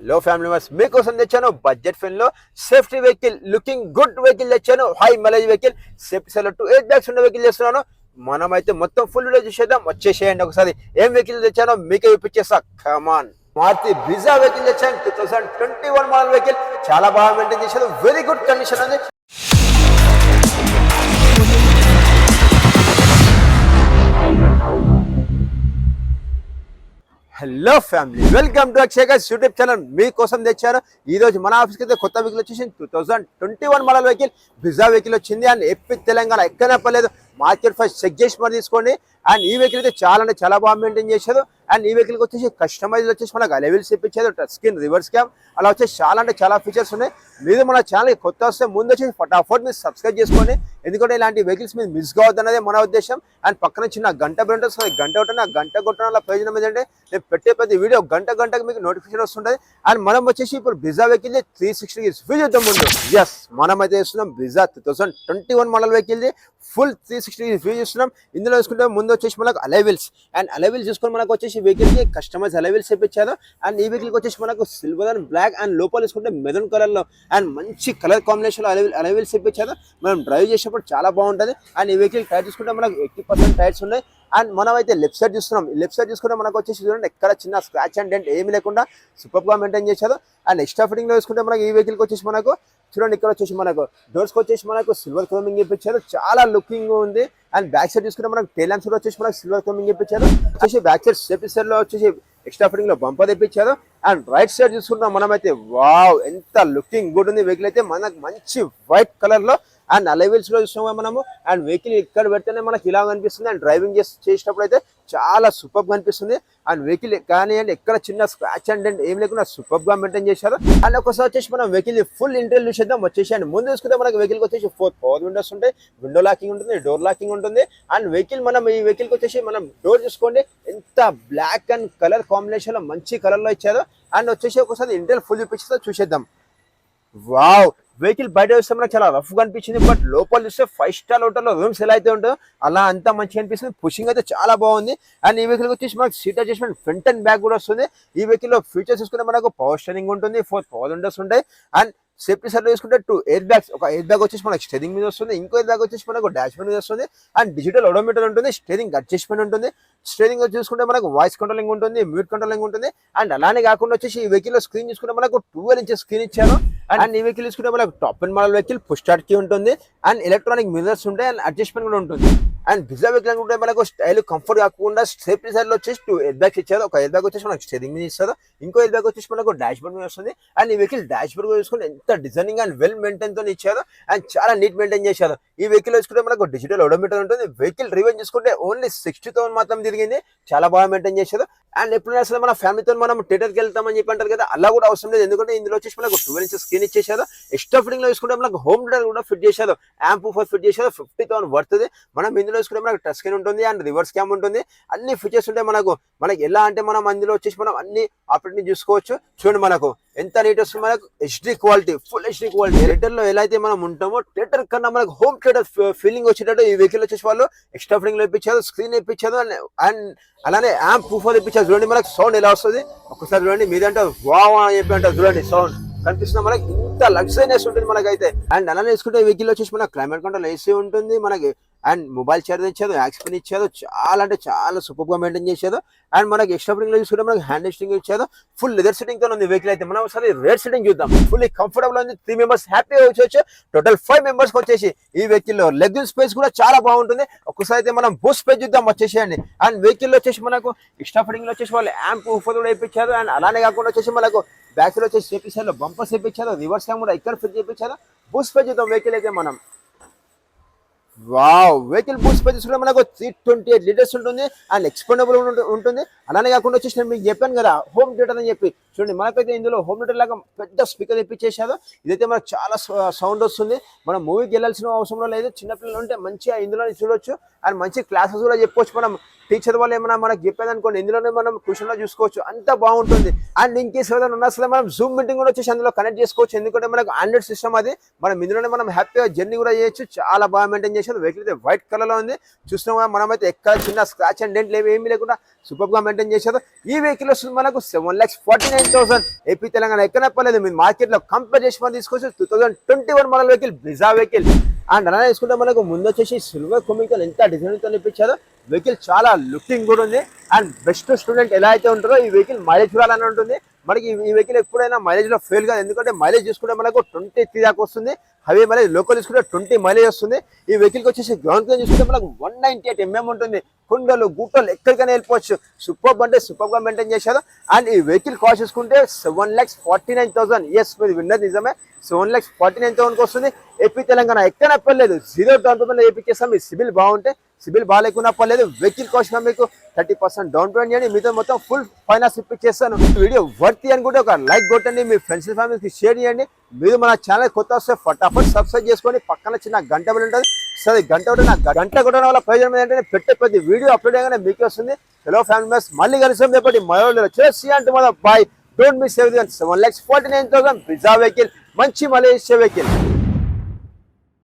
Hello family members, మీకోసం తెచ్చాను budget ఫిన్ లో safety vehicle, looking good vehicle తెచ్చాను. హై మైలేజ్ వెహికల్, సేఫ్టీ సెల్ 2 8 బ్యాగ్స్ ఉన్న వెహికల్ చేస్తున్నాను. మనమైతే మొత్తం ఫుల్ వీడియో చూసేద్దాం. వచ్చేసేయండి. ఒకసారి ఏం వెహికల్ తెచ్చానో మీకే చూపించేస్తా. కమాన్. మారుతి బ్రిజా వెహికల్ తెచ్చాను. 2021 మోడల్ వెహికల్. చాలా బాగా మెయింటైన్ చేశాను. వెరీ గుడ్ కండిషన్ ఉంది. Hello family, welcome to Akshay guys YouTube channel. మీకోసం తెచ్చాను. ఈ రోజు మన ఆఫీస్కి అయితే కొత్త వెహికల్ వచ్చేసి 2021 మోడల్ వెహికల్ బ్రిజా వెహికల్ వచ్చింది. అండ్ ఎప్పి తెలంగాణ ఎక్కడైనా పర్లేదు, మార్కెట్ ఫస్ట్ చెక్ చేసి మరి తీసుకోండి. అండ్ ఈ వెహికల్ అయితే చాలా అంటే చాలా బాగా మెయింటైన్ చేశారు. అండ్ ఈ వెహికల్కి వచ్చేసి కస్టమైజ్ వచ్చేసి మనకు అలెవెల్స్ ఇప్పించారు. టచ్ స్క్రీన్, రివర్స్ క్యామ్, అలా వచ్చేసి చాలా అంటే చాలా ఫీచర్స్ ఉన్నాయి. మీరు మన ఛానల్కి కొత్త వస్తే ముందు వచ్చేసి ఫటాఫట్ మీరు సబ్స్క్రైబ్ చేసుకోండి. ఎందుకంటే ఇలాంటి వెహికల్స్ మీరు మిస్ కావద్దు అన్నదే మన ఉద్దేశం. అండ్ పక్కన చిన్న గంట బెల్ వస్తుంది. గంట కొట్టిన గంట కొట్టడం వల్ల ప్రయోజనం ఏంటంటే నేను పెట్టే ప్రతి వీడియో గంటకు మీకు నోటిఫికేషన్ వస్తుంటుంది. అండ్ మనం వచ్చేసి ఇప్పుడు బ్రిజా వెహికల్ 360 రివ్యూ చేద్దాం ముందు. ఎస్, మనం అయితే చేస్తున్నాం Brezza 2021 model vehicle full 360 review చేస్తున్నాం. ఇందులో చూసుకుంటే ముందు వచ్చేసి మనకు అలెవెల్స్, అండ్ అలెవెల్స్ చూసుకొని మనకు వచ్చేసి వెహికల్కి కస్టమైజ్ అలెవెల్స్ ఇప్పించారు. అండ్ ఈ వెహికల్కి వచ్చేసి మనకు సిల్వర్ అండ్ బ్లాక్, అండ్ లోపల చూసుకుంటే మెరూన్ కలర్లో అండ్ మంచి కలర్ కాంబినేషన్లో అలెవెల్స్ ఇప్పించారు. మనం డ్రైవ్ చేసేటప్పుడు చాలా బాగుంటుంది. అండ్ ఈ వెహికల్ టైర్ చూసుకుంటే మనకు 80% టైర్స్ ఉన్నాయి. అండ్ మనం అయితే లెఫ్ట్ సైడ్ చూస్తున్నాం. ఈ లెఫ్ట్ సైడ్ చూసుకుంటే మనకు వచ్చేసి చూడండి, ఎక్కడ చిన్న స్క్రాచ్ అండ్ డెంట్ ఏమీ లేకుండా సూపర్గా మెయింటైన్ చేశారు. అండ్ ఎక్స్ట్రా ఫిట్టింగ్లో చూసుకుంటే మనకి ఈ వెహికల్కి వచ్చేసి మనకు చూడండి, ఇక్కడ వచ్చేసి మనకు డోర్స్కి వచ్చేసి మనకు సిల్వర్ క్రోమింగ్ ఇప్పించారు. చాలా లుకింగ్ ఉంది. అండ్ బ్యాక్ సైడ్ చూసుకుంటే మనకు టెయిల్ ల్యాంప్స్ కూడా వచ్చేసి మనకు సిల్వర్ క్రోమింగ్ ఇప్పించారు. వచ్చేసి బ్యాక్ సైడ్ సేఫ్టీ సెల్లో వచ్చేసి ఎక్స్ట్రా ఫిట్టింగ్ లో బంపర్ తెప్పించారు. అండ్ రైట్ సైడ్ చూసుకుంటాం మనమైతే వావ్, ఎంత లుకింగ్ గుడ్ ఉంది వెహికల్ అయితే. మనకు మంచి వైట్ కలర్ లో అండ్ అలెవెల్స్ లో చూస్తాం మనము. అండ్ వెహికల్ ఇక్కడ పెడితేనే మనకి ఇలా కనిపిస్తుంది. అండ్ డ్రైవింగ్ చేసేటప్పుడు అయితే చాలా సూపర్ గా అనిపిస్తుంది. అండ్ వెహికల్ కానీ అండ్ ఎక్కడ చిన్న స్క్రాచ్ అండ్ ఏం లేకుండా సూపర్ గా మెయింటైన్ చేశారు. అండ్ ఒకసారి వచ్చేసి మనం వెహికల్ ఫుల్ ఇంటర్వ్యూ చూసేద్దాం. వచ్చేసి అండ్ ముందు చూసుకుంటే మనకి వెహికల్ వచ్చేసి 4 పవర్ విండోస్ ఉంటాయి. విండో లాకింగ్ ఉంటుంది, డోర్ లాకింగ్ ఉంటుంది. అండ్ వెహికల్ మనం ఈ వెహికల్ వచ్చేసి మనం డోర్ చూసుకోండి, ఎంత బ్లాక్ అండ్ కలర్ కాంబినేషన్ లో మంచి కలర్ లో ఇచ్చారు. అండ్ వచ్చేసి ఒకసారి ఇంటర్వ్యూ ఫుల్ చూసేద్దాం. వావ్, వెహికల్ బయట చూస్తే మనకు చాలా రఫ్ గా అనిపించింది. బట్ లోపల చూస్తే 5 స్టార్ హోటల్లో రూమ్స్ ఎలా అయితే ఉంటాయో అలా అంతా మంచిగా అనిపిస్తుంది. పుషింగ్ అయితే చాలా బాగుంది. అండ్ ఈ వెహికల్ వచ్చేసి మనకు seat adjustment front and back కూడా వస్తుంది. ఈ వెహికల్ లో ఫీచర్స్ చూసుకుంటే మనకు పవర్ స్టీరింగ్ ఉంటుంది, 4 పవర్ విండోస్ ఉంటాయి. అండ్ సేఫ్టీ సైడ్ చూసుకుంటే 2 ఎయిర్ బ్యాగ్స్, ఒక ఎయిర్ బ్యాగ్ వచ్చేసి మనకు స్టీరింగ్ మీద వస్తుంది, ఇంకో ఎయిర్ బ్యాగ్ వచ్చేసి మనకు డాష్ బోర్డ్ మీద వస్తుంది. అండ్ డిజిటల్ ఓడోమీటర్ ఉంటుంది, స్టీరింగ్ అడ్జస్ట్మెంట్ ఉంటుంది. స్టీరింగ్ చూసుకుంటే మనకు వాయిస్ కంట్రోలింగ్ ఉంటుంది, మ్యూట్ కంట్రోలింగ్ ఉంటుంది. అండ్ అలానే కాకుండా వచ్చేసి ఈ వెహికల్ లో స్క్రీన్ చూసుకుంటే మనకు 12 ఇంచెస్ స్క్రీన్ ఇచ్చారు. అండ్ ఈ వెహికల్ చూసుకుంటే మనకు top and model vehicle, push start key ఉంటుంది. అండ్ ఎలక్ట్రానిక్ మిర్రర్స్ ఉంటాయి. అండ్ అడ్జస్ట్మెంట్ కూడా ఉంటుంది. అండ్ బ్రిజా వెహికల్ అనుకుంటే మనకు స్టైల్ కంఫర్ట్ కాకుండా సేఫ్టీ సైడ్ లో వచ్చేసి 2 ఎయిర్ బ్యాగ్స్ ఇచ్చారు. ఒక ఎయిర్ బ్యాగ్ వచ్చేసి మనకు స్టీరింగ్ మీద ఇస్తారు, ఇంకో ఎయిర్ బ్యాగ్ వచ్చేసి మనకు డాష్ బోర్డ్ మీద వస్తుంది. అండ్ ఈ వెహికల్ డాష్ బోర్డ్ చూసుకుంటే ఎంత డిజైనింగ్ అండ్ వెల్ మెయింటైన్ తో ఇచ్చారు. అండ్ చాలా నీట్ మెయింటైన్ చేశారు. ఈ వెహికల్ చూసుకుంటే మనకు డిజిటల్ ఓడోమీటర్ ఉంటుంది. వెహికల్ రివెంజ్ చూసుకుంటే ఓన్లీ 60,000 మాత్రం తిరిగింది. చాలా బాగా మెయింటైన్ చేశారు. అండ్ ఎప్పుడైనా సరే మన ఫ్యామిలీతో మనం థియేటర్కి వెళ్తామని చెప్పి అంటారు కదా, అలా కూడా అవసరం లేదు. ఎందుకంటే ఇందులో వచ్చేసి మనకు 12 ఇంచెస్ స్క్రీన్ ఇచ్చేసారు. ఎక్స్ట్రా ఫిట్టింగ్ లో చూసుకుంటే మనకు హోమ్ థియేటర్ కూడా ఫిట్ చేశారు. యాంప్ ఫిట్ చేశారు. 50,000 వర్త్. మనం ఇందులో చూసుకుంటే మనకు టచ్ స్క్రీన్ ఉంటుంది, అండ్ రివర్స్ క్యామ్ ఉంటుంది. అన్ని ఫీచర్స్ ఉంటాయి. మనకి ఎలా అంటే మనం అందులో వచ్చేసి మనం అన్ని ఆపరేటింగ్ చూసుకోవచ్చు. చూడండి మనకు ఎంత నీట్ వస్తుంది. మనకు HD quality, full HD quality. Theatre లో ఎలా అయితే మనం ఉంటామో థియేటర్ కన్నా మనకు హోమ్ థియేటర్ ఫీలింగ్ వచ్చేటట్టు ఈ వెహికల్ వచ్చేసి వాళ్ళు ఎక్స్ట్రా ఫిట్టింగ్ లో ఇప్పించారు, స్క్రీన్ ఇప్పించారు. అండ్ అలానే యాంప్ ప్రూఫర్ ఇప్పించారు. చూడండి మనకు సౌండ్ ఎలా వస్తుంది ఒకసారి చూడండి. మీదంటే వావ్ అని చెప్పి అంటారు. చూడండి సౌండ్ కనిపిస్తుంది మనకి, ఇంత లగ్జరీనెస్ ఉంటుంది మనకైతే. అండ్ అలానే వేసుకుంటే వెహికల్ వచ్చేసి మనకు క్లైమేట్ కంట్రోల్ ఏసీ ఉంటుంది మనకి. అండ్ మొబైల్ చార్జర్ ఇచ్చారు, యాక్స్పెన్ ఇచ్చారు. చాలా అంటే చాలా సూపర్ గా మెయింటైన్ చేశారు. అండ్ మనకి ఎక్స్ట్రా ఫిట్టింగ్ లో చూసుకుంటే మనకి హ్యాండ్ రెస్టింగ్ ఇచ్చారు. ఫుల్ లెదర్ సిట్టింగ్ తో ఉంది వెహికల్ అయితే. మనం ఒకసారి రేర్ సిట్టింగ్ చూద్దాం. ఫుల్లీ కంఫర్టబుల్ ఉంది. 3 మెంబర్స్ హ్యాపీగా వచ్చి టోటల్ 5 మెంబర్స్ వచ్చేసి ఈ వెహికల్ లో లెగ్ స్పేస్ కూడా చాలా బాగుంటుంది. ఒక్కసారి అయితే మనం బూస్ట్ స్పేస్ చూద్దాం వచ్చేసేయండి. అండ్ వెహికల్ వచ్చేసి మనకు ఎక్స్ట్రా ఫిట్టింగ్ లో వచ్చేసి వాళ్ళు యాంప్ ఊఫర్ కూడా వేయించారు. అండ్ అలానే కాకుండా వచ్చేసి మనకు బ్యాక్ సైడ్ వచ్చేసి చేపించారు, బంపర్స్ వేయించారు, రివర్స్ క్యామ్ కూడా ఇక్కడ ఫిట్ చేయించారు. బూస్ట్ స్పేస్ చూద్దాం వెహికల్ అయితే మనం. వావ్, వెహికల్ బూట్ స్పేస్ కూడా మనకు 328 లీటర్స్ ఉంటుంది. అండ్ ఎక్స్పెండబుల్ ఉంటుంది. అలానే కాకుండా వచ్చేసి నేను మీకు చెప్పాను కదా హోమ్ థియేటర్ అని చెప్పి. చూడండి మనకైతే ఇందులో హోమ్ థియేటర్ లాగా పెద్ద స్పీకర్ తెప్పించేసారు. ఇదైతే మనకు చాలా సౌండ్ వస్తుంది. మనం మూవీకి వెళ్ళాల్సిన అవసరం లేదు. చిన్నపిల్లలు ఉంటే మంచిగా ఇందులో చూడొచ్చు. అండ్ మంచి క్లాసెస్ కూడా చెప్పుకోవచ్చు. మనం టీచర్ వాళ్ళు ఏమైనా మనకు చెప్పేది అనుకోండి, ఇందులోనే మనం ట్యూషన్లో చూసుకోవచ్చు. అంత బాగుంటుంది. అండ్ ఇంకేస్ ఏదైనా ఉన్నా అసలు మనం జూమ్ మీటింగ్ కూడా వచ్చేసి అందులో కనెక్ట్ చేసుకోవచ్చు. ఎందుకంటే మనకు ఆండ్రాయిడ్ సిస్టమ్ అది. మనం ఇందులోనే మనం హ్యాపీగా జర్నీ కూడా చేయొచ్చు. చాలా బాగా మెయింటైన్ చేశారు. వెహికల్ అయితే వైట్ కలర్ లో ఉంది. చూస్తున్నాం మనమైతే ఎక్కడ చిన్న స్క్రాచ్ అండ్ డెంట్ ఏమీ లేకుండా సూపర్ గా మెయింటైన్ చేశారు. ఈ వెహికల్ వస్తుంది మనకు 7,49,000 49,000 ఏపీ తెలంగాణ ఎక్కడ పర్లేదు మీరు మార్కెట్ లో కంపేర్ చేసి మనం తీసుకోవచ్చు 2021 model vehicle Brezza vehicle. And అలా తీసుకుంటే మనకు ముందు వచ్చేసి సిల్వర్ కొమికల్ ఎంత డిజైన్ తో ఇప్పించారో వెహికల్ చాలా లుకింగ్ కూడా ఉంది. అండ్ బెస్ట్ స్టూడెంట్ ఎలా అయితే ఉంటుందో ఈ వెహికల్ మైలేజ్ చూడాలని ఉంటుంది. మనకి ఈ వెహికల్ ఎప్పుడైనా మైలేజ్ లో ఫెయిల్ కాదు, ఎందుకంటే మైలేజ్ చూసుకుంటే మనకు 23 దాకా వస్తుంది. హైవే మైలేజ్ లోకల్ చూసుకుంటే 20 మైలేజ్ వస్తుంది. ఈ వెహికల్ వచ్చేసి గ్రౌండ్ క్లీన్ చూసుకుంటే మనకు 198 mm ఉంటుంది. కుండలు గుట్టలు ఎక్కడికైనా వెళ్ళిపోవచ్చు. సూపర్ అంటే సూపర్ గా మెయింటైన్ చేశారు. అండ్ ఈ వెహికల్ కాస్ట్ చూసుకుంటే 7,49,000. ఎస్, మీరు విన్నది నిజమే, 7,49,000 వస్తుంది. ఏపీ తెలంగాణ ఎక్కడ పర్లేదు, 0 డౌన్ పేమెంట్ ఏపీకేస్తాం. మీ సిబిల్ బాగుంటే, సిబిల్ బాగాలేకున్నా పర్లేదు, వెహికల్ కాస్ట్ మీకు 30% డౌన్ పేమెంట్ చేయండి, మీతో మొత్తం ఫుల్ ఫైనాన్స్ ఇప్పించేస్తాను. వీడియో వర్తి అనుకుంటే ఒక లైక్ కొట్టండి, మీ ఫ్రెండ్స్ ఫ్యామిలీకి షేర్ చేయండి. మీరు మన ఛానల్ కొత్త వస్తే ఫటాఫట్ సబ్స్క్రైబ్ చేసుకొని పక్కన చిన్న గంట బెల్ ఉంటుంది. సరే, గంట కూడా నా గంట కొట్టడం వల్ల ప్రయోజనం ఏంటంటే పెట్టే ప్రతి వీడియో అప్లోడ్ చేయగానే మీకే వస్తుంది. హలో ఫ్యామిలీ మెంబర్స్, మళ్ళీ కలిసి రేపటి మరో చేసి అంటే మన బాయ్. Don't miss everything. 7,49,000 Brezza vehicle, మంచి మలేషియా వెహికల్.